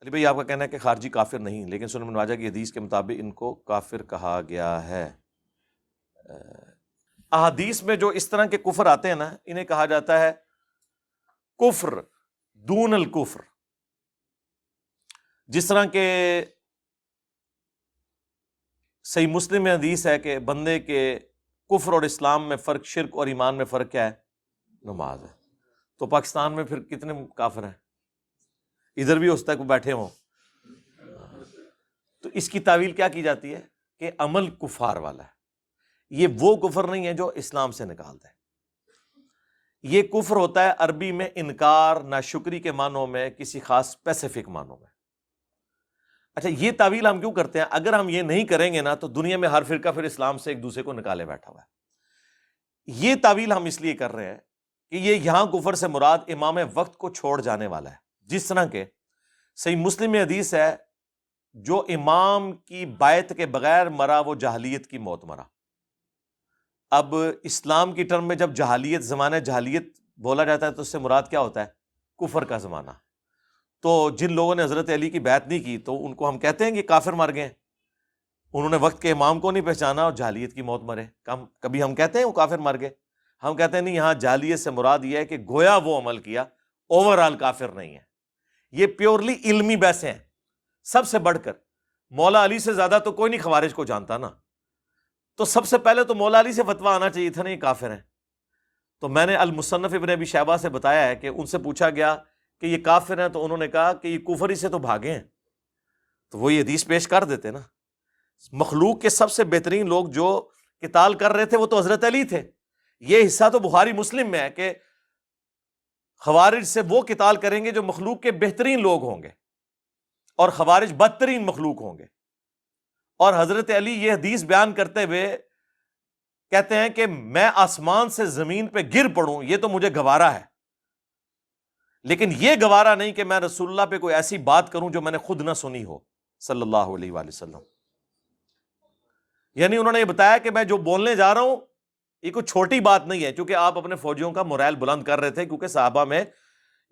علی بھائی آپ کا کہنا ہے کہ خارجی کافر نہیں، لیکن سنن ابن ماجہ کی حدیث کے مطابق ان کو کافر کہا گیا ہے۔ احادیث میں جو اس طرح کے کفر آتے ہیں نا، انہیں کہا جاتا ہے کفر دون الکفر۔ جس طرح کہ صحیح مسلم میں حدیث ہے کہ بندے کے کفر اور اسلام میں فرق، شرک اور ایمان میں فرق کیا ہے؟ نماز ہے۔ تو پاکستان میں پھر کتنے کافر ہیں؟ ادھر بھی اس تک بیٹھے ہوں۔ تو اس کی تعویل کیا کی جاتی ہے کہ عمل کفار والا ہے، یہ وہ کفر نہیں ہے جو اسلام سے نکالتا ہے۔ یہ کفر ہوتا ہے عربی میں انکار، ناشکری کے معنوں میں، کسی خاص اسپیسیفک معنوں میں۔ اچھا، یہ تعویل ہم کیوں کرتے ہیں؟ اگر ہم یہ نہیں کریں گے نا تو دنیا میں ہر فرقہ پھر اسلام سے ایک دوسرے کو نکالے بیٹھا ہوا ہے۔ یہ تعویل ہم اس لیے کر رہے ہیں کہ یہ یہاں کفر سے مراد امام وقت کو چھوڑ جانے والا ہے۔ جس طرح کے صحیح مسلم میں حدیث ہے جو امام کی بیعت کے بغیر مرا وہ جاہلیت کی موت مرا۔ اب اسلام کی ٹرم میں جب جہالیت، زمانہ جہالیت بولا جاتا ہے تو اس سے مراد کیا ہوتا ہے؟ کفر کا زمانہ۔ تو جن لوگوں نے حضرت علی کی بیعت نہیں کی تو ان کو ہم کہتے ہیں کہ کافر مر گئے، انہوں نے وقت کے امام کو نہیں پہچانا اور جہالیت کی موت مرے۔ کبھی ہم کہتے ہیں وہ کافر مر گئے؟ ہم کہتے ہیں نہیں، یہاں جہالیت سے مراد یہ ہے کہ گویا وہ عمل کیا، اوور آل کافر نہیں ہے۔ یہ پیورلی علمی بحثیں ہیں۔ سب سے بڑھ کر مولا علی سے زیادہ تو کوئی نہیں خوارج کو جانتا نا، تو سب سے پہلے تو مولا علی سے فتویٰ آنا چاہیے تھا نا یہ کافر ہیں۔ تو میں نے المصنف ابن ابی شیبہ سے بتایا ہے کہ ان سے پوچھا گیا کہ یہ کافر ہیں تو انہوں نے کہا کہ یہ کفر ہی سے تو بھاگے ہیں، تو وہ یہ حدیث پیش کر دیتے نا۔ مخلوق کے سب سے بہترین لوگ جو قتال کر رہے تھے وہ تو حضرت علی تھے۔ یہ حصہ تو بخاری مسلم میں ہے کہ خوارج سے وہ قتال کریں گے جو مخلوق کے بہترین لوگ ہوں گے، اور خوارج بدترین مخلوق ہوں گے۔ اور حضرت علی یہ حدیث بیان کرتے ہوئے کہتے ہیں کہ میں آسمان سے زمین پہ گر پڑوں یہ تو مجھے گوارا ہے، لیکن یہ گوارا نہیں کہ میں رسول اللہ پہ کوئی ایسی بات کروں جو میں نے خود نہ سنی ہو صلی اللہ علیہ وآلہ وسلم۔ یعنی انہوں نے یہ بتایا کہ میں جو بولنے جا رہا ہوں یہ کوئی چھوٹی بات نہیں ہے، کیونکہ آپ اپنے فوجیوں کا موریل بلند کر رہے تھے، کیونکہ صحابہ میں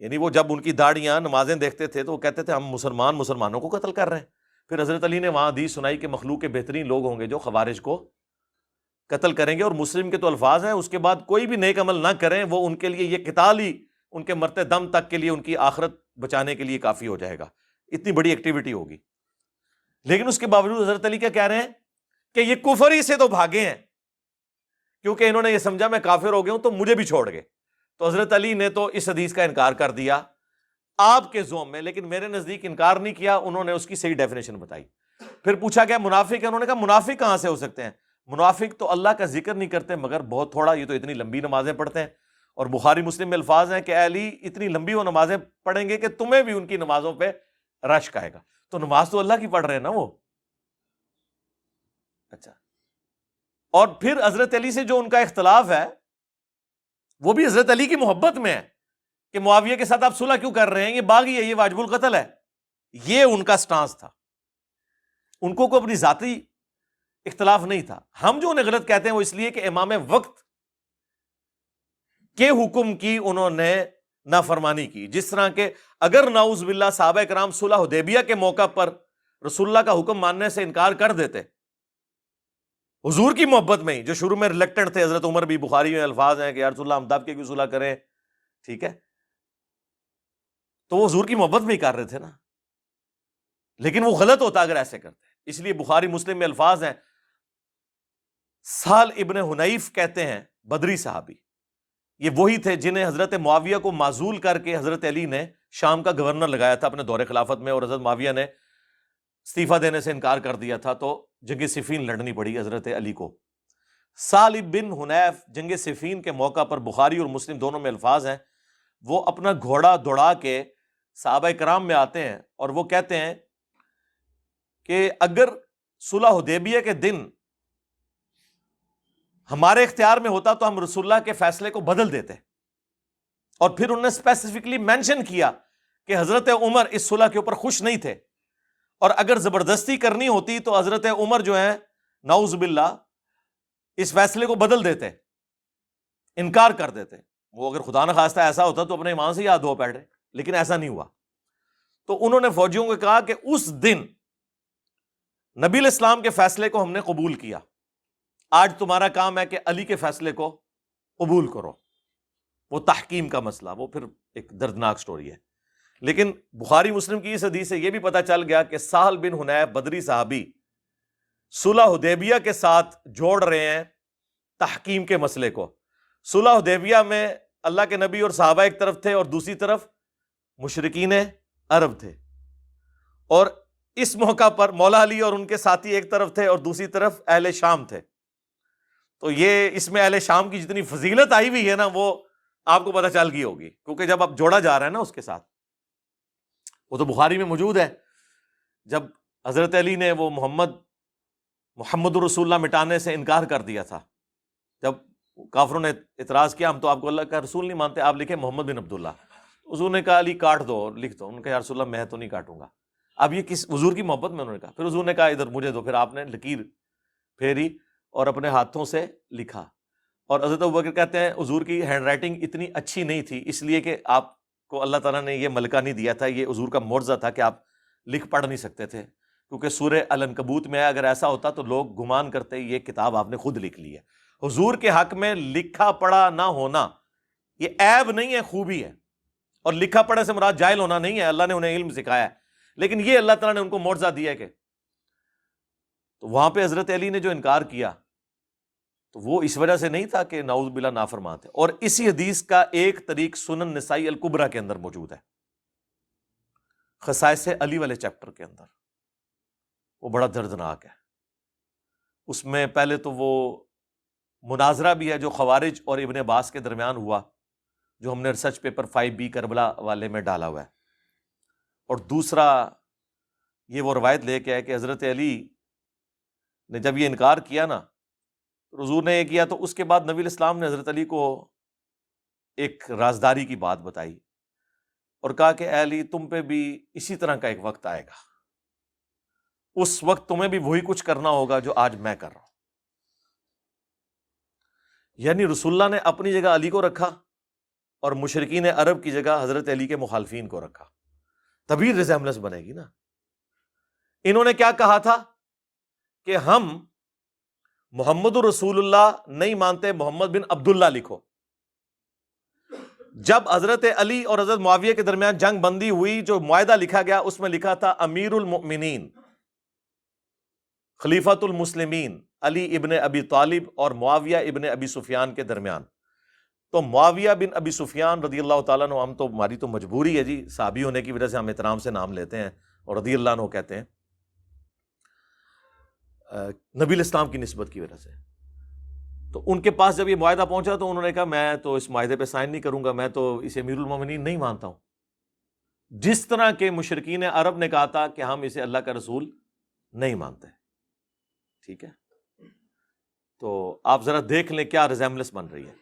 یعنی وہ جب ان کی داڑیاں نمازیں دیکھتے تھے تو وہ کہتے تھے ہم مسلمانوں کو قتل کر رہے ہیں۔ پھر حضرت علی نے وہاں حدیث سنائی کہ مخلوق کے بہترین لوگ ہوں گے جو خوارج کو قتل کریں گے، اور مسلم کے تو الفاظ ہیں اس کے بعد کوئی بھی نیک عمل نہ کریں وہ ان کے لیے یہ قتال ہی ان کے مرتے دم تک کے لیے، ان کی آخرت بچانے کے لیے کافی ہو جائے گا، اتنی بڑی ایکٹیویٹی ہوگی۔ لیکن اس کے باوجود حضرت علی کیا کہہ رہے ہیں کہ یہ کفر ہی سے تو بھاگے ہیں، کیونکہ انہوں نے یہ سمجھا میں کافر ہو گیا ہوں تو مجھے بھی چھوڑ گئے۔ تو حضرت علی نے تو اس حدیث کا انکار کر دیا آپ کے ذوم میں، لیکن میرے نزدیک انکار نہیں کیا، انہوں نے اس کی صحیح ڈیفینیشن بتائی۔ پھر پوچھا گیا منافق ہے، انہوں نے کہا منافق کہاں سے ہو سکتے ہیں؟ منافق تو اللہ کا ذکر نہیں کرتے مگر بہت تھوڑا، یہ تو اتنی لمبی نمازیں پڑھتے ہیں۔ اور بخاری مسلم میں الفاظ ہیں کہ اے علی اتنی لمبی وہ نمازیں پڑھیں گے کہ تمہیں بھی ان کی نمازوں پہ رشک آئے گا۔ تو نماز تو اللہ کی پڑھ رہے ہیں نا وہ۔ اچھا، اور پھر حضرت علی سے جو ان کا اختلاف ہے وہ بھی حضرت علی کی محبت میں ہے کہ معاویہ کے ساتھ آپ صلح کیوں کر رہے ہیں، یہ باغی ہے، یہ واجب القتل ہے۔ یہ ان کا سٹانس تھا، ان کو کوئی اپنی ذاتی اختلاف نہیں تھا۔ ہم جو انہیں غلط کہتے ہیں وہ اس لیے کہ امام وقت کے حکم کی انہوں نے نافرمانی کی۔ جس طرح کہ اگر نعوذ باللہ صحابہ کرام صلح حدیبیہ کے موقع پر رسول اللہ کا حکم ماننے سے انکار کر دیتے حضور کی محبت میں ہی، جو شروع میں ریلیکٹنٹ تھے، حضرت عمر بھی، بخاری میں الفاظ ہیں کہ یا رسول اللہ ہم دب کے کیوں صلح کریں، ٹھیک ہے، تو وہ حضور کی محبت میں ہی کر رہے تھے نا، لیکن وہ غلط ہوتا اگر ایسے کرتے۔ اس لیے بخاری مسلم میں الفاظ ہیں، سہل ابن حنیف کہتے ہیں بدری صحابی، یہ وہی تھے جنہیں حضرت معاویہ کو معزول کر کے حضرت علی نے شام کا گورنر لگایا تھا اپنے دور خلافت میں، اور حضرت معاویہ نے استعفیٰ دینے سے انکار کر دیا تھا تو جنگ صفین لڑنی پڑی حضرت علی کو۔ سہل بن حنیف جنگ صفین کے موقع پر بخاری اور مسلم دونوں میں الفاظ ہیں، وہ اپنا گھوڑا دوڑا کے صحابہ کرام میں آتے ہیں اور وہ کہتے ہیں کہ اگر صلح حدیبیہ کے دن ہمارے اختیار میں ہوتا تو ہم رسول اللہ کے فیصلے کو بدل دیتے، اور پھر انہوں نے اسپیسیفکلی مینشن کیا کہ حضرت عمر اس صلح کے اوپر خوش نہیں تھے، اور اگر زبردستی کرنی ہوتی تو حضرت عمر جو ہیں نعوذ باللہ اس فیصلے کو بدل دیتے، انکار کر دیتے۔ وہ اگر خدا نخواستہ ایسا ہوتا تو اپنے ایمان سے یاد ہو بیٹھے، لیکن ایسا نہیں ہوا۔ تو انہوں نے فوجیوں کو کہا کہ اس دن نبی علیہ السلام کے فیصلے کو ہم نے قبول کیا، آج تمہارا کام ہے کہ علی کے فیصلے کو قبول کرو۔ وہ تحکیم کا مسئلہ، وہ پھر ایک دردناک سٹوری ہے۔ لیکن بخاری مسلم کی اس حدیث سے یہ بھی پتہ چل گیا کہ سہل بن حنیف بدری صحابی صلح حدیبیہ کے ساتھ جوڑ رہے ہیں تحکیم کے مسئلے کو۔ صلح حدیبیہ میں اللہ کے نبی اور صحابہ ایک طرف تھے اور دوسری طرف مشرکین عرب تھے، اور اس موقع پر مولا علی اور ان کے ساتھی ایک طرف تھے اور دوسری طرف اہل شام تھے۔ تو یہ اس میں اہل شام کی جتنی فضیلت آئی ہوئی ہے نا، وہ آپ کو پتہ چل گئی ہوگی، کیونکہ جب اب جوڑا جا رہا ہے نا اس کے ساتھ، وہ تو بخاری میں موجود ہے، جب حضرت علی نے وہ محمد رسول اللہ مٹانے سے انکار کر دیا تھا، جب کافروں نے اعتراض کیا ہم تو آپ کو اللہ کا رسول نہیں مانتے، آپ لکھیں محمد بن عبداللہ، حضور نے کہا علی کاٹ دو اور لکھ دو، انہوں نے کہا یا رسول اللہ میں تو نہیں کاٹوں گا۔ اب یہ کس حضور کی محبت میں انہوں نے کہا، پھر حضور نے کہا ادھر مجھے دو، پھر آپ نے لکیر پھیری اور اپنے ہاتھوں سے لکھا۔ اور حضرت ابوبکر کہتے ہیں حضور کی ہینڈ رائٹنگ اتنی اچھی نہیں تھی، اس لیے کہ آپ کو اللہ تعالیٰ نے یہ ملکہ نہیں دیا تھا، یہ حضور کا معجزہ تھا کہ آپ لکھ پڑھ نہیں سکتے تھے، کیونکہ سورہ العنکبوت میں اگر ایسا ہوتا تو لوگ گمان کرتے یہ کتاب آپ نے خود لکھ لی ہے۔ حضور کے حق میں لکھا پڑھا نہ ہونا یہ عیب نہیں ہے، خوبی ہے، اور لکھا پڑھے سے مراد جاہل ہونا نہیں ہے، اللہ نے انہیں علم سکھایا ہے، لیکن یہ اللہ تعالیٰ نے ان کو معجزہ دیا ہے کہ تو وہاں پہ حضرت علی نے جو انکار کیا تو وہ اس وجہ سے نہیں تھا کہ نعوذ باللہ نافرمان تھے۔ اور اسی حدیث کا ایک طریق سنن نسائی الکبریٰ کے اندر موجود ہے، خصائص علی والے چیپٹر کے اندر، وہ بڑا دردناک ہے۔ اس میں پہلے تو وہ مناظرہ بھی ہے جو خوارج اور ابن عباس کے درمیان ہوا، جو ہم نے ریسرچ پیپر 5B کربلا والے میں ڈالا ہوا ہے، اور دوسرا یہ وہ روایت لے کے ہے کہ حضرت علی نے جب یہ انکار کیا نا، حضور نے یہ کیا تو اس کے بعد نبی علیہ السلام نے حضرت علی کو ایک رازداری کی بات بتائی اور کہا کہ اے علی تم پہ بھی اسی طرح کا ایک وقت آئے گا، اس وقت تمہیں بھی وہی کچھ کرنا ہوگا جو آج میں کر رہا ہوں۔ یعنی رسول اللہ نے اپنی جگہ علی کو رکھا اور مشرکین عرب کی جگہ حضرت علی کے مخالفین کو رکھا، تبھی ریزیمبلنس بنے گی نا۔ انہوں نے کیا کہا تھا کہ ہم محمد رسول اللہ نہیں مانتے، محمد بن عبداللہ لکھو۔ جب حضرت علی اور حضرت معاویہ کے درمیان جنگ بندی ہوئی، جو معاہدہ لکھا گیا اس میں لکھا تھا امیر المؤمنین خلیفۃ المسلمین علی ابن ابی طالب اور معاویہ ابن ابی سفیان کے درمیان۔ تو معاویہ بن ابی سفیان رضی اللہ تعالیٰ عنہ، ہم تو ہماری تو مجبوری ہے جی، صحابی ہونے کی وجہ سے ہم احترام سے نام لیتے ہیں اور رضی اللہ عنہ کہتے ہیں، نبی الاسلام کی نسبت کی وجہ سے۔ تو ان کے پاس جب یہ معاہدہ پہنچا تو انہوں نے کہا میں تو اس معاہدے پہ سائن نہیں کروں گا، میں تو اسے امیر المومنین نہیں مانتا ہوں، جس طرح کے مشرکین عرب نے کہا تھا کہ ہم اسے اللہ کا رسول نہیں مانتے۔ ٹھیک ہے، تو آپ ذرا دیکھ لیں کیا ریزیمبلنس بن رہی ہے۔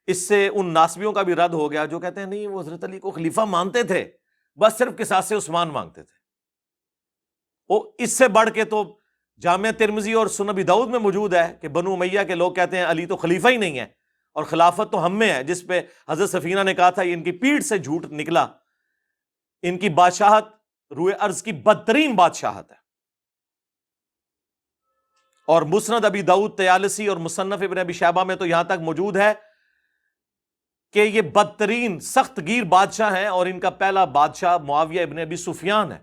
اس سے ان ناسبیوں کا بھی رد ہو گیا جو کہتے ہیں نہیں وہ حضرت علی کو خلیفہ مانتے تھے، بس صرف قصاص عثمان مانگتے تھے۔ وہ اس سے بڑھ کے تو جامعہ ترمذی اور سنن ابی داؤد میں موجود ہے کہ بنو امیہ کے لوگ کہتے ہیں علی تو خلیفہ ہی نہیں ہے اور خلافت تو ہم میں ہے، جس پہ حضرت سفینہ نے کہا تھا یہ ان کی پیٹھ سے جھوٹ نکلا، ان کی بادشاہت روئے ارض کی بدترین بادشاہت ہے۔ اور مسند ابی داؤد طیالسی اور مصنف ابن ابی شیبہ میں تو یہاں تک موجود ہے کہ یہ بدترین سخت گیر بادشاہ ہیں، اور ان کا پہلا بادشاہ معاویہ ابن ابی سفیان ہے۔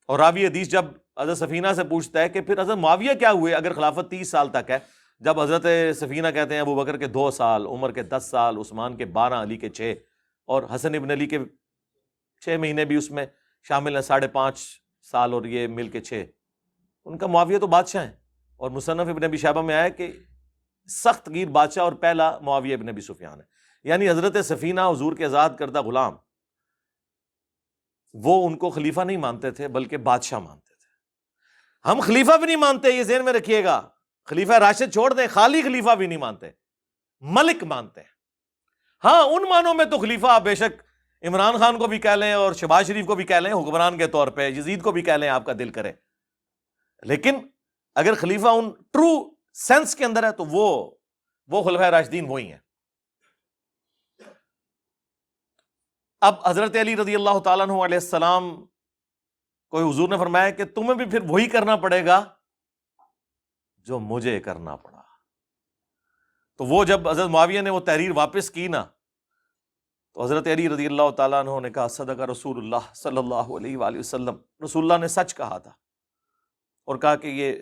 اور راوی حدیث جب حضرت سفینہ سے پوچھتا ہے کہ پھر حضرت معاویہ کیا ہوئے اگر خلافت 30 سال تک ہے، جب حضرت سفینہ کہتے ہیں ابو بکر کے 2 سال، عمر کے 10 سال، عثمان کے 12، علی کے 6، اور حسن ابن علی کے 6 مہینے بھی اس میں شامل ہیں، 5.5 سال اور یہ مل کے 6، ان کا معاویہ تو بادشاہ ہیں۔ اور مصنف ابن ابی شیبہ میں آیا کہ سخت گیر بادشاہ اور پہلا معاویہ ابن ابی سفیان ہے، یعنی حضرت سفینہ حضور کے آزاد کردہ غلام، وہ ان کو خلیفہ نہیں مانتے تھے بلکہ بادشاہ مانتے تھے۔ ہم خلیفہ بھی نہیں مانتے، یہ ذہن میں رکھیے گا، خلیفہ راشد چھوڑ دیں، خالی خلیفہ بھی نہیں مانتے، ملک مانتے ہیں۔ ہاں ان معنوں میں تو خلیفہ آپ بے شک عمران خان کو بھی کہہ لیں اور شہباز شریف کو بھی کہہ لیں حکمران کے طور پہ، یزید کو بھی کہہ لیں آپ کا دل کرے، لیکن اگر خلیفہ ان ٹرو سینس کے اندر ہے تو وہ خلفائے راشدین وہی ہیں۔ اب حضرت علی رضی اللہ تعالیٰ عنہ علیہ السلام کو حضور نے فرمایا کہ تمہیں بھی پھر وہی کرنا پڑے گا جو مجھے کرنا پڑا. تو وہ جب حضرت معاویہ نے وہ تحریر واپس کی نا تو حضرت علی رضی اللہ تعالیٰ عنہ نے کہا صدق رسول اللہ صلی اللہ علیہ وآلہ وسلم، رسول اللہ نے سچ کہا تھا، اور کہا کہ یہ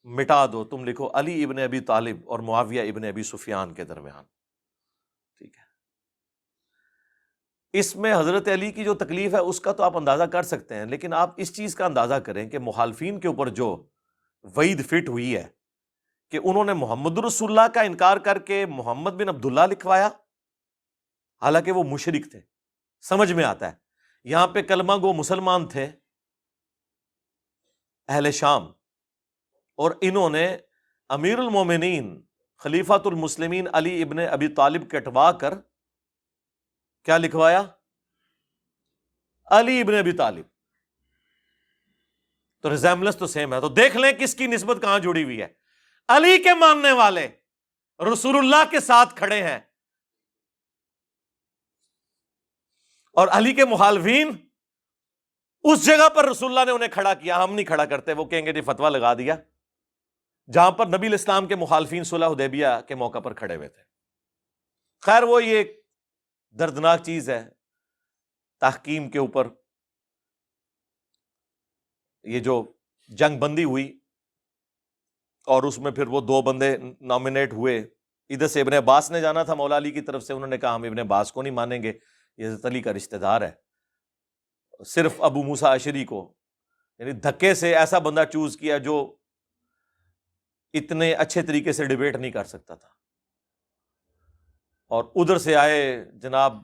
مٹا دو، تم لکھو علی ابن ابی طالب اور معاویہ ابن ابی سفیان کے درمیان. ٹھیک ہے، اس میں حضرت علی کی جو تکلیف ہے اس کا تو آپ اندازہ کر سکتے ہیں، لیکن آپ اس چیز کا اندازہ کریں کہ مخالفین کے اوپر جو وعید فٹ ہوئی ہے کہ انہوں نے محمد رسول اللہ کا انکار کر کے محمد بن عبداللہ لکھوایا، حالانکہ وہ مشرک تھے. سمجھ میں آتا ہے، یہاں پہ کلمہ گو مسلمان تھے اہل شام، اور انہوں نے امیر المومنین خلیفۃ المسلمین علی ابن ابی طالب کٹوا کر کیا لکھوایا؟ علی ابن ابی طالب. تو ریزیمبلنس تو سیم ہے. تو دیکھ لیں کس کی نسبت کہاں جڑی ہوئی ہے. علی کے ماننے والے رسول اللہ کے ساتھ کھڑے ہیں، اور علی کے مخالفین اس جگہ پر رسول اللہ نے انہیں کھڑا کیا. ہم نہیں کھڑا کرتے، وہ کہیں گے جی فتویٰ لگا دیا، جہاں پر نبی الاسلام کے مخالفین صلح حدیبیہ کے موقع پر کھڑے ہوئے تھے. خیر وہ یہ ایک دردناک چیز ہے تحکیم کے اوپر. یہ جو جنگ بندی ہوئی اور اس میں پھر وہ 2 بندے نامنیٹ ہوئے، ادھر سے ابن عباس نے جانا تھا مولا علی کی طرف سے، انہوں نے کہا ہم ابن عباس کو نہیں مانیں گے، یہ حضرت علی کا رشتہ دار ہے. صرف ابو موسیٰ اشعری کو یعنی دھکے سے ایسا بندہ چوز کیا جو اتنے اچھے طریقے سے ڈیبیٹ نہیں کر سکتا تھا. اور ادھر سے آئے جناب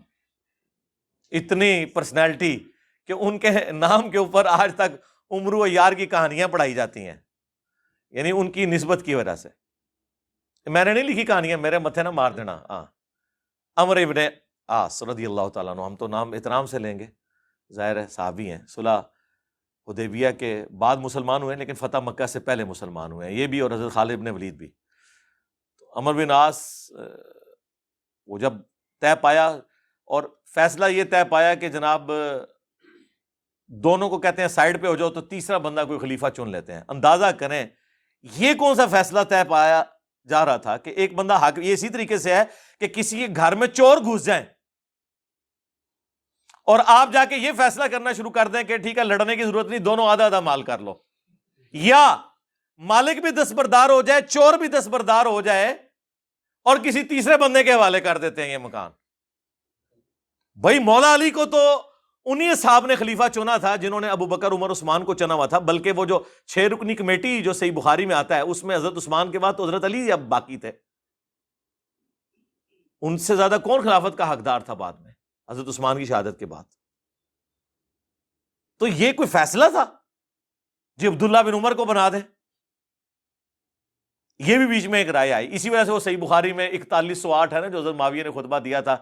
اتنی پرسنالٹی کہ ان کے نام کے اوپر آج تک عمر و یار کی کہانیاں پڑھائی جاتی ہیں، یعنی ان کی نسبت کی وجہ سے. میں نے نہیں لکھی کہانیاں، میرے متھے نہ مار دینا. عمر ابن عاص رضی اللہ تعالیٰ عنہ، ہم تو نام احترام سے لیں گے، ظاہر ہے صحابی ہیں، صلح حدیبیہ کے بعد مسلمان ہوئے لیکن فتح مکہ سے پہلے مسلمان ہوئے ہیں یہ بھی، اور حضرت خالد بن ولید بھی. تو عمر بن عاص وہ جب طے پایا اور فیصلہ یہ طے پایا کہ جناب دونوں کو کہتے ہیں سائڈ پہ ہو جاؤ، تو تیسرا بندہ کوئی خلیفہ چن لیتے ہیں. اندازہ کریں یہ کون سا فیصلہ طے پایا جا رہا تھا کہ ایک بندہ حاکم. یہ اسی طریقے سے ہے کہ کسی کے گھر میں چور گھس جائیں اور آپ جا کے یہ فیصلہ کرنا شروع کر دیں کہ ٹھیک ہے لڑنے کی ضرورت نہیں، دونوں آدھا آدھا مال کر لو، یا مالک بھی دستبردار ہو جائے، چور بھی دستبردار ہو جائے اور کسی تیسرے بندے کے حوالے کر دیتے ہیں یہ مکان. بھائی مولا علی کو تو انہی صاحب نے خلیفہ چنا تھا جنہوں نے ابو بکر عمر عثمان کو چنا ہوا تھا، بلکہ وہ جو 6 رکنی کمیٹی جو صحیح بخاری میں آتا ہے اس میں حضرت عثمان کے بعد تو حضرت علی اب باقی تھے. ان سے زیادہ کون خلافت کا حقدار تھا بعد میں حضرت عثمان کی شہادت کے بعد؟ تو یہ کوئی فیصلہ تھا جی عبداللہ بن عمر کو بنا دیں؟ یہ بھی بیچ میں ایک رائے آئی. اسی وجہ سے وہ صحیح بخاری میں 4108 ہے نا جو حضرت معاویہ نے خطبہ دیا تھا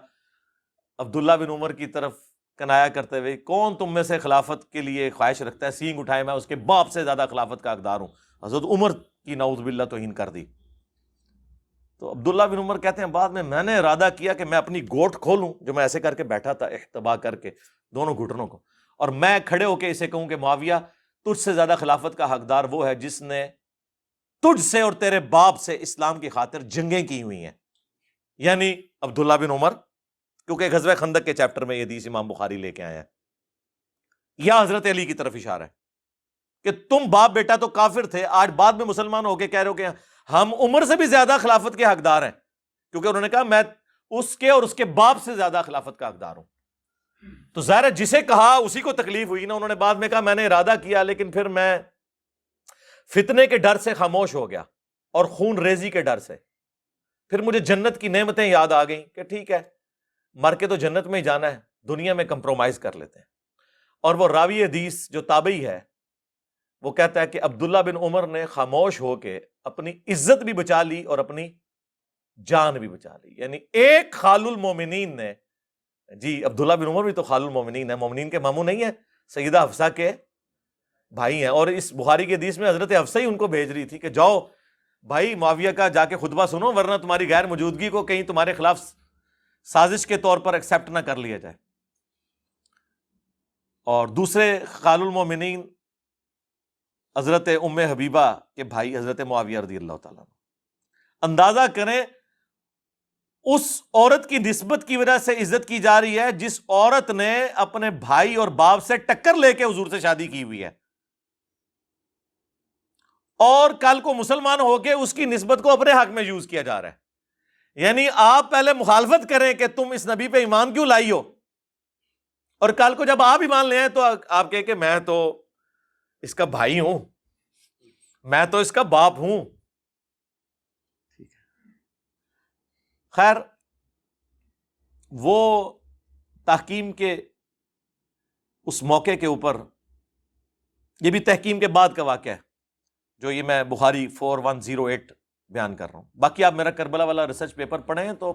عبداللہ بن عمر کی طرف کنایا کرتے ہوئے، کون تم میں سے خلافت کے لیے خواہش رکھتا ہے، سینگ اٹھائے، میں اس کے باپ سے زیادہ خلافت کا حقدار ہوں. حضرت عمر کی نعوذ باللہ توہین کر دی. تو عبداللہ بن عمر کہتے ہیں بعد میں نے ارادہ کیا کہ میں اپنی گوٹ کھولوں جو میں ایسے کر کے بیٹھا تھا احتبا کر کے دونوں گھٹنوں کو، اور میں کھڑے ہو کے اسے کہوں کہ معاویہ تجھ سے زیادہ خلافت کا حقدار وہ ہے جس نے تجھ سے اور تیرے باپ سے اسلام کی خاطر جنگیں کی ہوئی ہیں، یعنی عبداللہ بن عمر، کیونکہ غزوہ خندق کے چیپٹر میں یہ حدیث امام بخاری لے کے آیا ہے. یا حضرت علی کی طرف اشارہ ہے کہ تم باپ بیٹا تو کافر تھے، آج بعد میں مسلمان ہو کے کہہ رہے ہو کہ ہم عمر سے بھی زیادہ خلافت کے حقدار ہیں، کیونکہ انہوں نے کہا میں اس کے اور اس کے باپ سے زیادہ خلافت کا حقدار ہوں. تو ظاہر ہے جسے کہا اسی کو تکلیف ہوئی نا. انہوں نے بعد میں کہا میں نے ارادہ کیا لیکن پھر میں فتنے کے ڈر سے خاموش ہو گیا اور خون ریزی کے ڈر سے. پھر مجھے جنت کی نعمتیں یاد آ گئیں کہ ٹھیک ہے مر کے تو جنت میں ہی جانا ہے، دنیا میں کمپرومائز کر لیتے ہیں. اور وہ راوی حدیث جو تابعی ہے وہ کہتا ہے کہ عبداللہ بن عمر نے خاموش ہو کے اپنی عزت بھی بچا لی اور اپنی جان بھی بچا لی. یعنی ایک خال المومنین نے، جی عبداللہ بن عمر بھی تو خال المومنین ہے، مومنین کے ماموں نہیں ہے، سیدہ حفصہ کے بھائی ہیں. اور اس بخاری کی حدیث میں حضرت حفصہ ہی ان کو بھیج رہی تھی کہ جاؤ بھائی معاویہ کا جا کے خطبہ سنو، ورنہ تمہاری غیر موجودگی کو کہیں تمہارے خلاف سازش کے طور پر ایکسیپٹ نہ کر لیا جائے. اور دوسرے خال المومنین حضرت ام حبیبہ کے بھائی حضرت معاویہ رضی اللہ تعالیٰ عنہ. اندازہ کریں اس عورت کی نسبت کی وجہ سے عزت کی جا رہی ہے جس عورت نے اپنے بھائی اور باپ سے ٹکر لے کے حضور سے شادی کی ہوئی ہے، اور کل کو مسلمان ہو کے اس کی نسبت کو اپنے حق میں یوز کیا جا رہا ہے. یعنی آپ پہلے مخالفت کریں کہ تم اس نبی پہ ایمان کیوں لائی ہو، اور کل کو جب آپ ایمان لے آئیں تو آپ کہیں کہ میں تو اس کا بھائی ہوں، میں تو اس کا باپ ہوں. خیر، وہ تحکیم کے اس موقع کے اوپر، یہ بھی تحکیم کے بعد کا واقعہ ہے جو یہ میں بخاری 4108 بیان کر رہا ہوں. باقی آپ میرا کربلا والا ریسرچ پیپر پڑھیں تو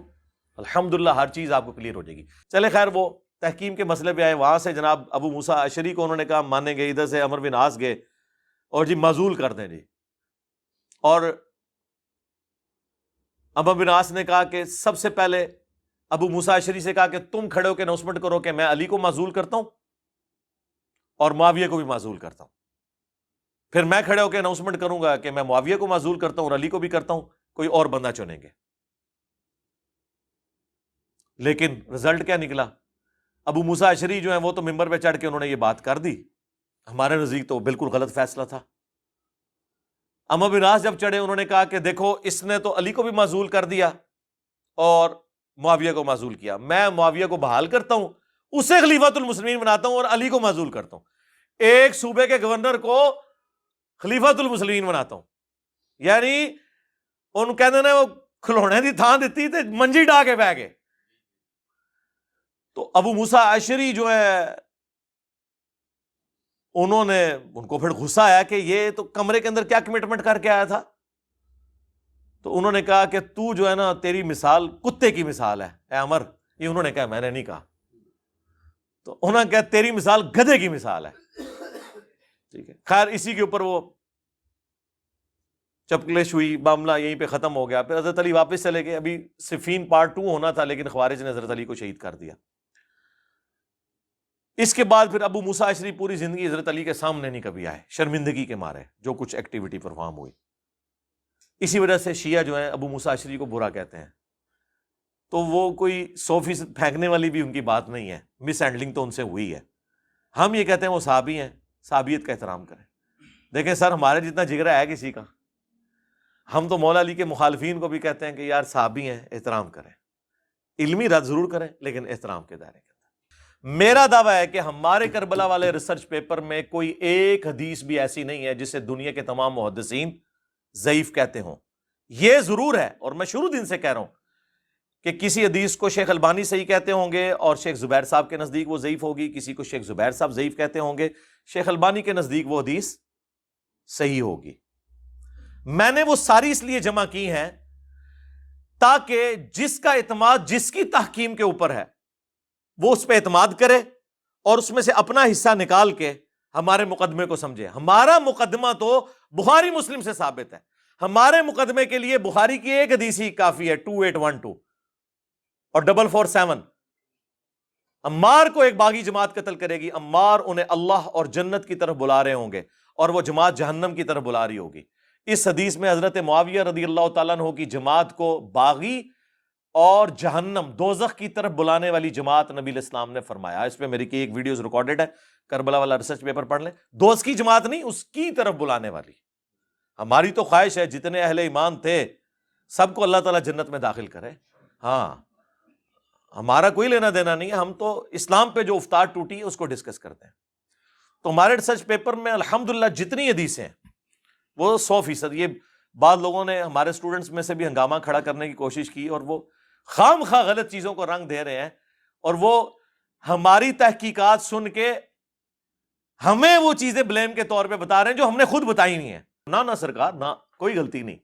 الحمدللہ ہر چیز آپ کو کلیئر ہو جائے گی. چلے خیر، وہ تحکیم کے مسئلے پہ آئے. وہاں سے جناب ابو موسیٰ اشعری کو انہوں نے کہا مانیں گے، ادھر سے عمر بن عاص گئے اور جی معزول کر دیں جی. اور عمر بن عاص نے کہا کہ سب سے پہلے ابو موسیٰ اشعری سے کہا کہ تم کھڑے ہو کے اناؤنسمنٹ کرو کہ میں علی کو معزول کرتا ہوں اور معاویہ کو بھی معزول کرتا ہوں. پھر میں کھڑے ہو کے اناؤنسمنٹ کروں گا کہ میں معاویہ کو معزول کرتا ہوں اور علی کو بھی کرتا ہوں، کوئی اور بندہ چنیں گے. لیکن رزلٹ کیا نکلا؟ ابو موسیٰ اشعری جو ہیں وہ تو ممبر پہ چڑھ کے انہوں نے یہ بات کر دی. ہمارے نزدیک تو بالکل غلط فیصلہ تھا. عمر بن عاص جب چڑھے انہوں نے کہا کہ دیکھو اس نے تو علی کو بھی معزول کر دیا اور معاویہ کو معزول کیا، میں معاویہ کو بحال کرتا ہوں، اسے خلیفۃ المسلمین بناتا ہوں اور علی کو معزول کرتا ہوں. ایک صوبے کے گورنر کو خلیفۃ المسلمین بناتا ہوں. یعنی ان کہنے نے وہ کھلونے دی تھان دیتی تے منجی ڈا کے بہ گئے. تو ابو موسیٰ اشعری جو ہے انہوں نے، ان کو پھر غصہ آیا کہ یہ تو کمرے کے اندر کیا کمٹمنٹ کر کے آیا تھا. تو انہوں نے کہا کہ تو جو ہے نا تیری مثال کتے کی مثال ہے اے عمر. یہ انہوں نے کہا، میں نے نہیں کہا. تو انہوں نے کہا تیری مثال گدھے کی مثال ہے. ٹھیک ہے، خیر اسی کے اوپر وہ چپکلش ہوئی، معاملہ یہیں پہ ختم ہو گیا. پھر حضرت علی واپس چلے گئے. ابھی صفین پارٹ 2 ہونا تھا لیکن خوارج نے حضرت علی کو شہید کر دیا. اس کے بعد پھر ابو موسیٰ اشعری پوری زندگی حضرت علی کے سامنے نہیں کبھی آئے، شرمندگی کے مارے جو کچھ ایکٹیویٹی پرفارم ہوئی. اسی وجہ سے شیعہ جو ہیں ابو موسیٰ اشعری کو برا کہتے ہیں. تو وہ کوئی 100% پھینکنے والی بھی ان کی بات نہیں ہے، مس ہینڈلنگ تو ان سے ہوئی ہے. ہم یہ کہتے ہیں وہ صحابی ہیں، صحابیت کا احترام کریں. دیکھیں سر، ہمارے جتنا جگرا ہے کسی کا؟ ہم تو مولا علی کے مخالفین کو بھی کہتے ہیں کہ یار صحابی ہیں، احترام کریں. علمی رد ضرور کریں لیکن احترام کے دائرے کے اندر. میرا دعویٰ ہے کہ ہمارے کربلا والے ریسرچ پیپر میں کوئی ایک حدیث بھی ایسی نہیں ہے جسے دنیا کے تمام محدثین ضعیف کہتے ہوں. یہ ضرور ہے، اور میں شروع دن سے کہہ رہا ہوں کہ کسی حدیث کو شیخ البانی صحیح کہتے ہوں گے اور شیخ زبیر صاحب کے نزدیک وہ ضعیف ہوگی، کسی کو شیخ زبیر صاحب ضعیف کہتے ہوں گے، شیخ البانی کے نزدیک وہ حدیث صحیح ہوگی. میں نے وہ ساری اس لیے جمع کی ہیں تاکہ جس کا اعتماد جس کی تحکیم کے اوپر ہے وہ اس پہ اعتماد کرے اور اس میں سے اپنا حصہ نکال کے ہمارے مقدمے کو سمجھے. ہمارا مقدمہ تو بخاری مسلم سے ثابت ہے. ہمارے مقدمے کے لیے بخاری کی ایک حدیث ہی کافی ہے، 2812 اور 447. عمار کو ایک باغی جماعت قتل کرے گی، عمار انہیں اللہ اور جنت کی طرف بلا رہے ہوں گے اور وہ جماعت جہنم کی طرف بلا رہی ہوگی. اس حدیث میں حضرت معاویہ رضی اللہ تعالیٰ عنہ کی جماعت کو باغی اور جہنم دوزخ کی طرف بلانے والی جماعت نبی علیہ السلام نے فرمایا. اس پہ میری کی ایک ویڈیوز ریکارڈڈ ہے، کربلا والا ریسرچ پیپر پڑھ لیں. دوست کی جماعت نہیں، اس کی طرف بلانے والی. ہماری تو خواہش ہے جتنے اہل ایمان تھے سب کو اللہ تعالیٰ جنت میں داخل کرے. ہاں، ہمارا کوئی لینا دینا نہیں ہے، ہم تو اسلام پہ جو افطار ٹوٹی ہے اس کو ڈسکس کرتے ہیں. تو ہمارے ریسرچ پیپر میں الحمدللہ جتنی حدیثیں ہیں وہ 100%. یہ بعض لوگوں نے ہمارے اسٹوڈنٹس میں سے بھی ہنگامہ کھڑا کرنے کی کوشش کی اور وہ خام خواہ غلط چیزوں کو رنگ دے رہے ہیں اور وہ ہماری تحقیقات سن کے ہمیں وہ چیزیں بلیم کے طور پہ بتا رہے ہیں جو ہم نے خود بتائی نہیں ہیں. نہ سرکار، نہ، کوئی غلطی نہیں.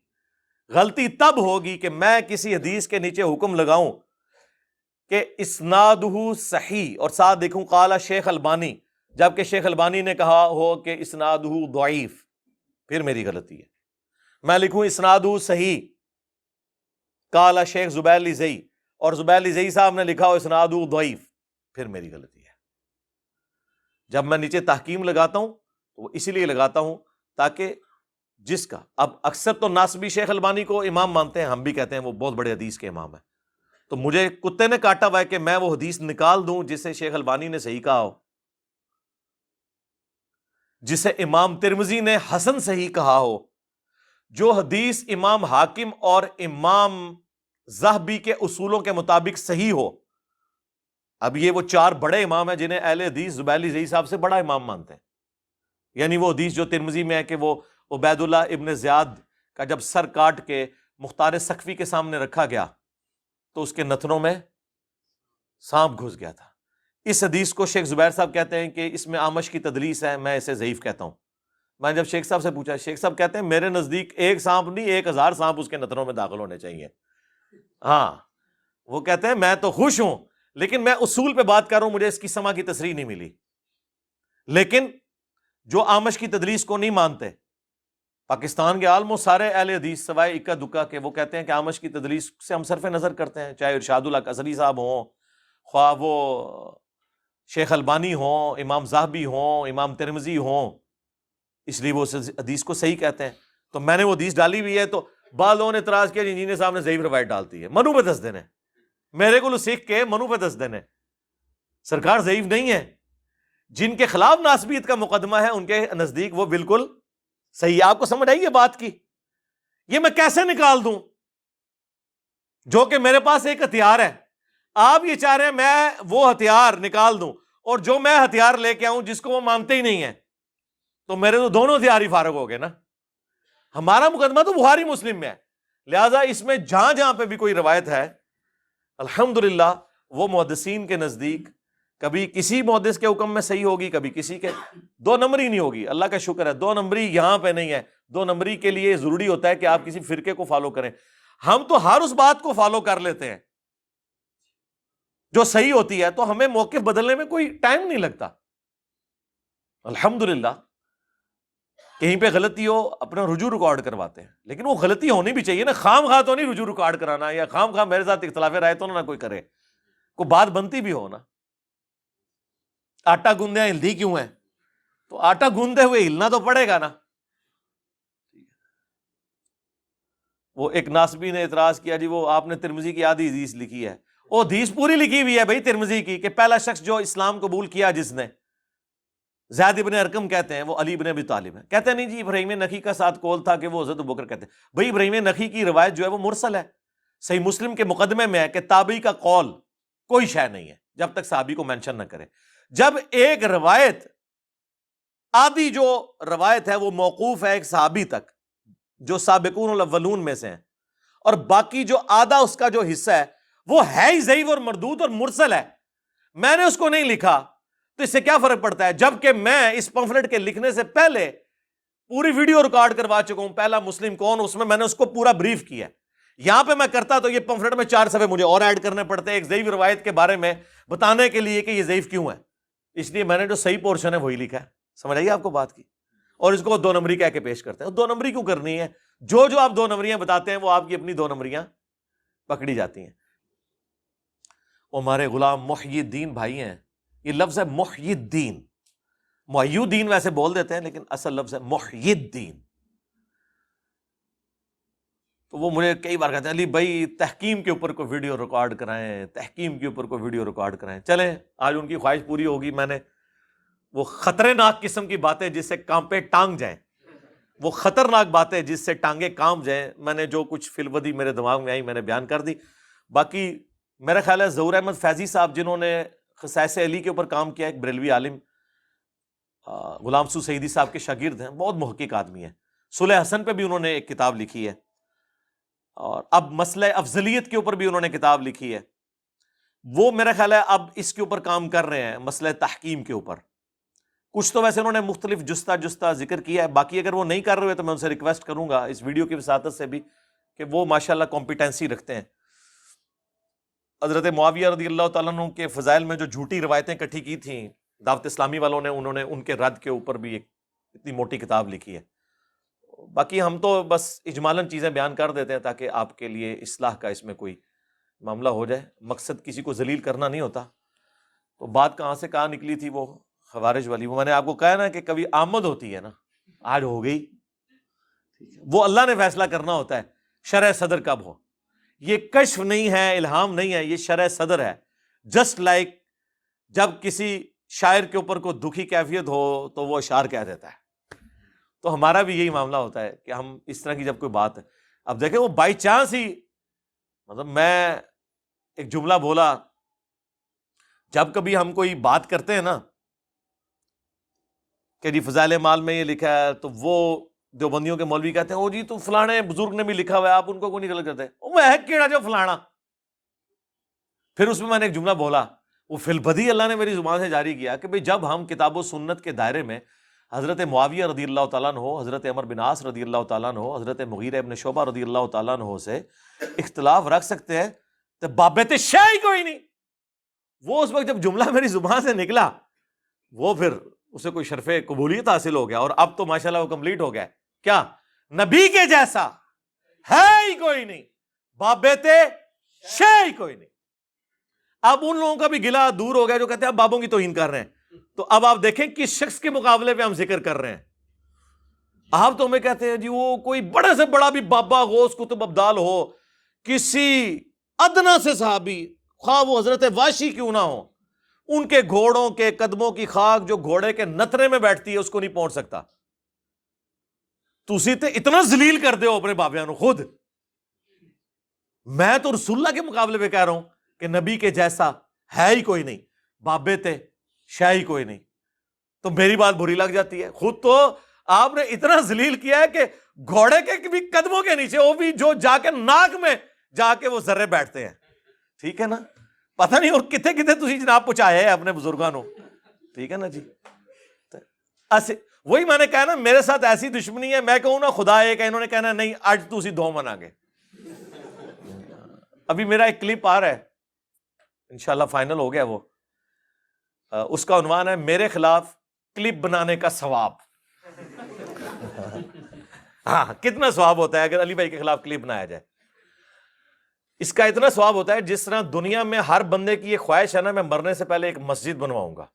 غلطی تب ہوگی کہ میں کسی حدیث کے نیچے حکم لگاؤں کہ اسنادہ صحیح اور ساتھ دیکھوں قال شیخ البانی، جبکہ شیخ البانی نے کہا ہو کہ اسنادہ ضعیف، پھر میری غلطی ہے. میں لکھوں اسنادہ صحیح قال شیخ زبیر لزئی اور زبیر لزئی صاحب نے لکھا ہو اسنادہ ضعیف، پھر میری غلطی ہے. جب میں نیچے تحکیم لگاتا ہوں تو وہ اسی لیے لگاتا ہوں تاکہ جس کا، اب اکثر تو ناصبی شیخ البانی کو امام مانتے ہیں، ہم بھی کہتے ہیں وہ بہت بڑے حدیث کے امام ہیں، تو مجھے کتے نے کاٹا ہوا ہے کہ میں وہ حدیث نکال دوں جسے شیخ البانی نے صحیح کہا ہو، جسے امام ترمذی نے حسن صحیح کہا ہو، جو حدیث امام حاکم اور امام ذہبی کے اصولوں کے مطابق صحیح ہو۔ اب یہ وہ چار بڑے امام ہیں جنہیں اہل حدیث زبیلی زئی صاحب سے بڑا امام مانتے ہیں، یعنی وہ حدیث جو ترمذی میں ہے کہ وہ عبید اللہ ابن زیاد کا جب سر کاٹ کے مختار سقفی کے سامنے رکھا گیا تو اس کے نتنوں میں سانپ گھس گیا تھا۔ اس حدیث کو شیخ زبیر صاحب کہتے ہیں کہ اس میں آمش کی تدلیس ہے، میں اسے ضعیف کہتا ہوں۔ میں جب شیخ صاحب سے پوچھا، شیخ صاحب کہتے ہیں میرے نزدیک ایک سانپ نہیں 1000 سانپ اس کے نتنوں میں داخل ہونے چاہیے۔ ہاں وہ کہتے ہیں میں تو خوش ہوں، لیکن میں اصول پہ بات کر رہا ہوں، مجھے اس کی سما کی تصریح نہیں ملی۔ لیکن جو آمش کی تدلیس کو نہیں مانتے، پاکستان کے آلموسٹ سارے اہل حدیث سوائے اکا دکا کے، وہ کہتے ہیں کہ آمش کی تدلیس سے ہم صرف نظر کرتے ہیں، چاہے ارشاد الحق اصلی صاحب ہوں، خواہ وہ شیخ البانی ہوں، امام ذہبی ہوں، امام ترمذی ہوں، اس لیے وہ حدیث کو صحیح کہتے ہیں۔ تو میں نے وہ حدیث ڈالی بھی ہے تو بعض لوگوں نے اعتراض کیا انجینئر صاحب نے ضعیف روایت ڈالتی ہے، منو پہ دس دینے، میرے کو سیکھ کے منو پہ دس دینے، سرکار ضعیف نہیں ہے، جن کے خلاف ناسبیت کا مقدمہ ہے ان کے نزدیک وہ بالکل صحیح ہے۔ آپ کو سمجھ آئی یہ بات کی؟ یہ میں کیسے نکال دوں جو کہ میرے پاس ایک ہتھیار ہے؟ آپ یہ چاہ رہے ہیں میں وہ ہتھیار نکال دوں، اور جو میں ہتھیار لے کے آؤں جس کو وہ مانتے ہی نہیں ہیں، تو میرے تو دونوں ہتھیار ہی فارغ ہو گئے نا۔ ہمارا مقدمہ تو بخاری مسلم میں ہے، لہذا اس میں جہاں جہاں پہ بھی کوئی روایت ہے الحمدللہ وہ محدثین کے نزدیک کبھی کسی محدث کے حکم میں صحیح ہوگی، کبھی کسی کے، دو نمبری نہیں ہوگی۔ اللہ کا شکر ہے دو نمبری یہاں پہ نہیں ہے۔ دو نمبری کے لیے ضروری ہوتا ہے کہ آپ کسی فرقے کو فالو کریں۔ ہم تو ہر اس بات کو فالو کر لیتے ہیں جو صحیح ہوتی ہے، تو ہمیں موقف بدلنے میں کوئی ٹائم نہیں لگتا الحمدللہ۔ کہیں پہ غلطی ہو اپنا رجوع ریکارڈ کرواتے ہیں، لیکن وہ غلطی ہونی بھی چاہیے نا، خام خواہ تو نہیں رجوع ریکارڈ کرانا، یا خام خواہ میرے ساتھ اختلاف رائے تو نہ کوئی کرے، کوئی بات بنتی بھی ہو نا۔ آٹا گوندے ہیں ہلدی کیوں ہے؟ تو آٹا گوندے ہوئے ہلنا تو پڑے گا نا۔ وہ ایک ناسبی نے اعتراض کیا، جی وہ آپ نے ترمذی کی آدھی حدیث لکھی ہے، وہ حدیث پوری لکھی ہوئی ہے بھائی ترمذی کی، کہ پہلا شخص جو اسلام قبول کیا جس نے، زید ابن ارقم کہتے ہیں وہ علی ابن ابی طالب ہے۔ کہتے ہیں نہیں جی ابراہیم نخعی کا ساتھ قول تھا کہ وہ حضرت ابوبکر کہتے ہیں۔ بھائی ابراہیم نخعی کی روایت جو ہے وہ مرسل ہے، صحیح مسلم کے مقدمے میں ہے کہ تابعی کا قول کوئی شے نہیں ہے جب تک صحابی کو مینشن نہ کرے۔ جب ایک روایت آدھی جو روایت ہے وہ موقوف ہے ایک صحابی تک جو سابقون الاولون میں سے ہیں، اور باقی جو آدھا اس کا جو حصہ ہے وہ ہے ہی ضعیف اور مردود اور مرسل ہے، میں نے اس کو نہیں لکھا، تو اس سے کیا فرق پڑتا ہے؟ جبکہ میں اس پمفلٹ کے لکھنے سے پہلے پوری ویڈیو ریکارڈ کروا چکا ہوں، پہلا مسلم کون، اس میں نے اس کو پورا بریف کیا ہے۔ یہاں پہ میں کرتا تو یہ پمفلٹ میں 4 صفحے مجھے اور ایڈ کرنے پڑتے ایک ضعیف روایت کے بارے میں بتانے کے لیے کہ یہ ضعیف کیوں ہے۔ اس لیے میں نے جو صحیح پورشن ہے وہی لکھا ہے۔ سمجھ آئیے آپ کو بات کی؟ اور اس کو 2 نمبری کہہ کے پیش کرتے ہیں۔ 2 نمبری کیوں کرنی ہے؟ جو آپ 2 نمبریاں بتاتے ہیں وہ آپ کی اپنی 2 نمبریاں پکڑی جاتی ہیں۔ وہ ہمارے غلام محی الدین بھائی ہیں، یہ لفظ ہے محی الدین، محی الدین ویسے بول دیتے ہیں لیکن اصل لفظ ہے محی الدین۔ تو وہ مجھے کئی بار کہتے ہیں علی بھائی تحکیم کے اوپر کوئی ویڈیو ریکارڈ کرائیں، تحکیم کے اوپر کوئی ویڈیو ریکارڈ کرائیں۔ چلیں آج ان کی خواہش پوری ہوگی۔ میں نے وہ خطرناک قسم کی باتیں جس سے کانپے ٹانگ جائیں، وہ خطرناک باتیں جس سے ٹانگیں کانپ جائیں، میں نے جو کچھ فی الودی میرے دماغ میں آئی میں نے بیان کر دی۔ باقی میرا خیال ہے ظہور احمد فیضی صاحب جنہوں نے خصائص علی کے اوپر کام کیا، ایک بریلوی عالم، غلام سو سعیدی صاحب کے شاگرد ہیں، بہت محقق آدمی ہیں۔ صلح حسن پہ بھی انہوں نے ایک کتاب لکھی ہے، اور اب مسئلہ افضلیت کے اوپر بھی انہوں نے کتاب لکھی ہے۔ وہ میرا خیال ہے اب اس کے اوپر کام کر رہے ہیں، مسئلہ تحکیم کے اوپر۔ کچھ تو ویسے انہوں نے مختلف جستہ ذکر کیا ہے، باقی اگر وہ نہیں کر رہے تو میں ان سے ریکویسٹ کروں گا اس ویڈیو کی وساطت سے بھی کہ وہ ماشاءاللہ کمپیٹنسی رکھتے ہیں۔ حضرت معاویہ رضی اللہ تعالیٰ عنہ کے فضائل میں جو جھوٹی روایتیں اکٹھی کی تھیں دعوت اسلامی والوں نے، انہوں نے ان کے رد کے اوپر بھی ایک اتنی موٹی کتاب لکھی ہے۔ باقی ہم تو بس اجمالاً چیزیں بیان کر دیتے ہیں تاکہ آپ کے لیے اصلاح کا اس میں کوئی معاملہ ہو جائے، مقصد کسی کو ذلیل کرنا نہیں ہوتا۔ تو بات کہاں سے کہاں نکلی تھی وہ خوارج والی، وہ میں نے آپ کو کہا نا کہ کبھی آمد ہوتی ہے نا، آج ہو گئی، وہ اللہ نے فیصلہ کرنا ہوتا ہے شرح صدر کب ہو. یہ کشف نہیں ہے، الہام نہیں ہے، یہ شرح صدر ہے. جسٹ لائک جب کسی شاعر کے اوپر کوئی دکھی کیفیت ہو تو وہ اشعار کہہ دیتا ہے، تو ہمارا بھی یہی معاملہ ہوتا ہے کہ ہم اس طرح کی جب کوئی بات ہے، اب دیکھیں وہ بائی چانس ہی، مطلب میں ایک جملہ بولا، جب کبھی ہم کوئی بات کرتے ہیں نا کہ جی فضائل اعمال میں یہ لکھا ہے، تو وہ دیوبندیوں کے مولوی کہتے ہیں او جی تو فلانے بزرگ نے بھی لکھا ہوا ہے، آپ ان کو نہیں غلط کرتے، وہ ہے کیڑا جو فلانا. پھر اس میں نے ایک جملہ بولا، وہ فی البدی اللہ نے میری زبان سے جاری کیا کہ بھئی جب ہم کتاب و سنت کے دائرے میں حضرت معاویہ رضی اللہ تعالیٰ عنہ، حضرت عمر بن عاص رضی اللہ تعالیٰ عنہ، حضرت مغیرہ ابن شعبہ رضی اللہ تعالیٰ عنہ سے اختلاف رکھ سکتے ہیں تو بابت شیء ہی کوئی نہیں. وہ اس وقت جب جملہ میری زبان سے نکلا، وہ پھر اسے کوئی شرف قبولیت حاصل ہو گیا، اور اب تو ماشاءاللہ وہ کمپلیٹ ہو گیا. کیا نبی کے جیسا ہے ہی کوئی نہیں، بابت شیء ہی کوئی نہیں. اب ان لوگوں کا بھی گلا دور ہو گیا جو کہتے ہیں اب بابوں کی توہین کر رہے ہیں. تو اب آپ دیکھیں کس شخص کے مقابلے پہ ہم ذکر کر رہے ہیں. آپ تو ہمیں کہتے ہیں جی وہ کوئی بڑے سے بڑا بھی بابا غوث قطب ابدال ہو، کسی ادنا سے صحابی، خواہ وہ حضرت واشی کیوں نہ ہو، ان کے گھوڑوں کے قدموں کی خاک جو گھوڑے کے نترے میں بیٹھتی ہے اس کو نہیں پہنچ سکتا. تسی تے اتنا ذلیل کر دے ہو اپنے بابیاں نو خود. میں تو رسول اللہ کے مقابلے پہ کہہ رہا ہوں کہ نبی کے جیسا ہے ہی کوئی نہیں، بابے تے شے ہی کوئی نہیں. تو میری بات بری لگ جاتی ہے. خود تو آپ نے اتنا ذلیل کیا ہے کہ گھوڑے کے بھی قدموں کے نیچے وہ بھی جو جا کے ناک میں جا کے وہ ذرے بیٹھتے ہیں. ٹھیک ہے نا، پتہ نہیں اور کتنے کتنے تسی جناب پہنچائے ہیں اپنے بزرگاں نو. ٹھیک ہے نا جی. وہی میں نے کہا نا میرے ساتھ ایسی دشمنی ہے، میں کہوں نا خدا ایک ہے، انہوں نے کہنا نہیں آج تسی دو منا گے. ابھی میرا ایک کلپ آ رہا ہے انشاءاللہ فائنل ہو گیا وہ، اس کا عنوان ہے میرے خلاف کلپ بنانے کا ثواب. ہاں کتنا ثواب ہوتا ہے اگر علی بھائی کے خلاف کلپ بنایا جائے. اس کا اتنا ثواب ہوتا ہے جس طرح دنیا میں ہر بندے کی یہ خواہش ہے نا میں مرنے سے پہلے ایک مسجد بنواؤں گا،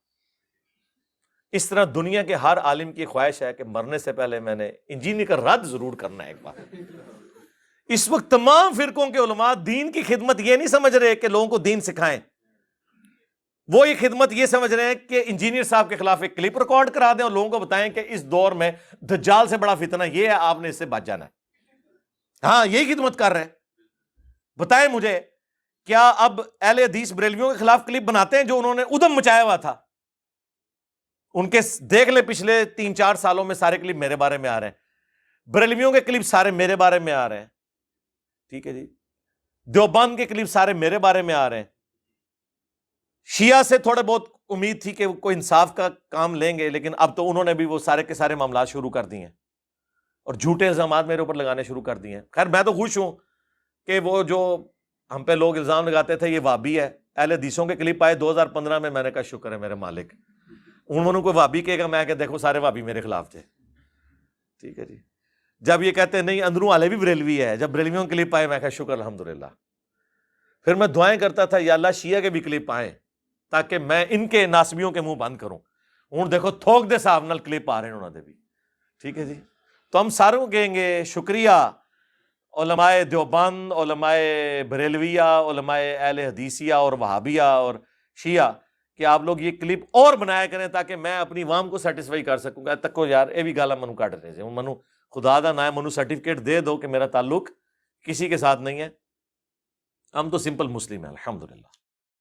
اس طرح دنیا کے ہر عالم کی خواہش ہے کہ مرنے سے پہلے میں نے انجینئر کا رد ضرور کرنا ہے ایک بار. اس وقت تمام فرقوں کے علماء دین کی خدمت یہ نہیں سمجھ رہے کہ لوگوں کو دین سکھائیں، وہ یہ خدمت یہ سمجھ رہے ہیں کہ انجینئر صاحب کے خلاف ایک کلپ ریکارڈ کرا دیں اور لوگوں کو بتائیں کہ اس دور میں دجال سے بڑا فتنہ یہ ہے، آپ نے اس سے بچ جانا ہے. ہاں یہی خدمت کر رہے ہیں. بتائیں مجھے کیا اب اہل حدیث بریلویوں کے خلاف کلپ بناتے ہیں جو انہوں نے ادھم مچایا ہوا تھا؟ ان کے دیکھ لے پچھلے 3-4 سالوں میں سارے کلپ میرے بارے میں آ رہے ہیں، بریلویوں کے کلپ سارے میرے بارے میں آ رہے ہیں. ٹھیک ہے جی. دیوبند کے کلپ سارے میرے بارے میں آ رہے ہیں. شیعہ سے تھوڑے بہت امید تھی کہ وہ کوئی انصاف کا کام لیں گے، لیکن اب تو انہوں نے بھی وہ سارے کے سارے معاملات شروع کر دیے ہیں اور جھوٹے الزامات میرے اوپر لگانے شروع کر دیے ہیں. خیر میں تو خوش ہوں کہ وہ جو ہم پہ لوگ الزام لگاتے تھے یہ وہابی ہے، اہل حدیثوں کے کلپ آئے 2015 میں نے کہا شکر ہے میرے مالک، انہوں کو وہابی کہے گا میں کہ دیکھو سارے وہابی میرے خلاف تھے. ٹھیک ہے جی. جب یہ کہتے ہیں نہیں اندروں والے بھی بریلوی ہے، جب بریلویوں کے کلپ آئے میں کہا شکر الحمدللہ. پھر میں دعائیں کرتا تھا یا اللہ شیعہ کے بھی کلپ آئیں تاکہ میں ان کے ناسبیوں کے منہ بند کروں. ہوں دیکھو تھوک دے صاحب نال کلپ آ رہے ہیں انہوں نے بھی. ٹھیک ہے جی. تو ہم ساروں کہیں گے شکریہ علماء دیوبند، علماء بریلویہ، علماء اہل حدیثیہ اور وہابیہ اور شیعہ کہ آپ لوگ یہ کلپ اور بنایا کریں تاکہ میں اپنی عوام کو سیٹسفائی کر سکوں گا. تکو یار یہ بھی گالا منو کٹ رہے منو خدا دا نہ منو سرٹیفکیٹ دے دو کہ میرا تعلق کسی کے ساتھ نہیں ہے. ہم تو سمپل مسلم ہیں الحمدللہ.